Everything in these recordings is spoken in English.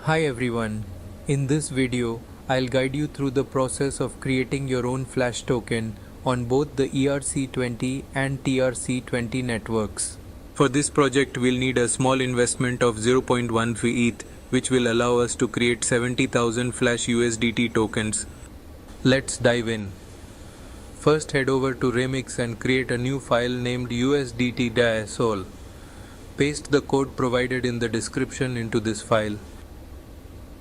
Hi everyone, in this video I'll guide you through the process of creating your own Flash token on both the ERC20 and TRC20 networks. For this project we'll need a small investment of 0.1 ETH which will allow us to create 70,000 Flash USDT tokens. Let's dive in. First head over to Remix and create a new file named USDT-sol. Paste the code provided in the description into this file.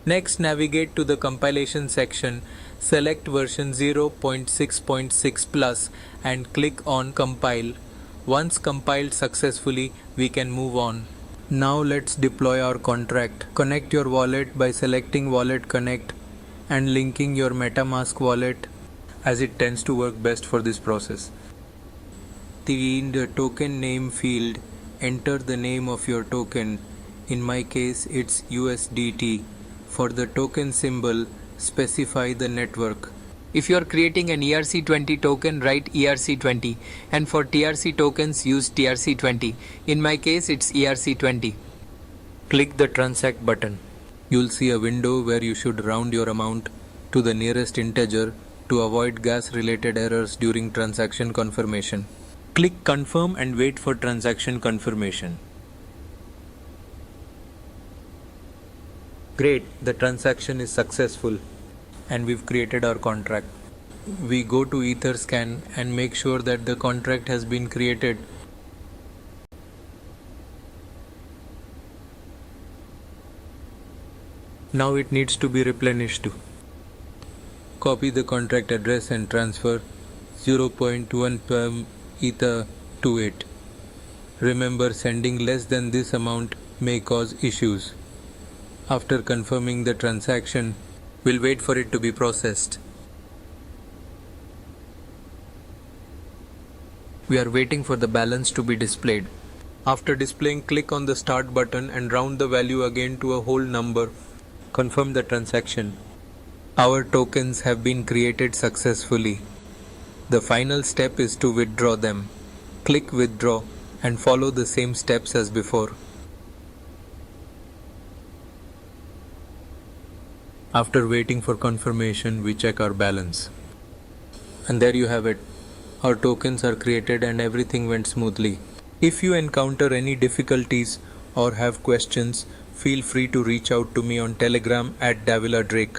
Next, navigate to the compilation section, select version 0.6.6 plus and click on compile. Once compiled successfully, we can move on. Now let's deploy our contract. Connect your wallet by selecting Wallet Connect and linking your MetaMask wallet, as it tends to work best for this process. In the token name field, enter the name of your token. In my case, it's USDT. For the token symbol, specify the network. If you are creating an ERC20 token, write ERC20, and for TRC tokens, use TRC20. In my case, it's ERC20. Click the Transact button. You'll see a window where you should round your amount to the nearest integer to avoid gas-related errors during transaction confirmation. Click Confirm and wait for transaction confirmation. Great, the transaction is successful and we've created our contract. We go to Etherscan and make sure that the contract has been created. Now it needs to be replenished. Copy the contract address and transfer 0.1 Ether to it. Remember, sending less than this amount may cause issues. After confirming the transaction, we'll wait for it to be processed. We are waiting for the balance to be displayed. After displaying, click on the Start button and round the value again to a whole number. Confirm the transaction. Our tokens have been created successfully. The final step is to withdraw them. Click Withdraw and follow the same steps as before. After waiting for confirmation, we check our balance. And there you have it. Our tokens are created and everything went smoothly. If you encounter any difficulties or have questions, feel free to reach out to me on Telegram @Davila Drake.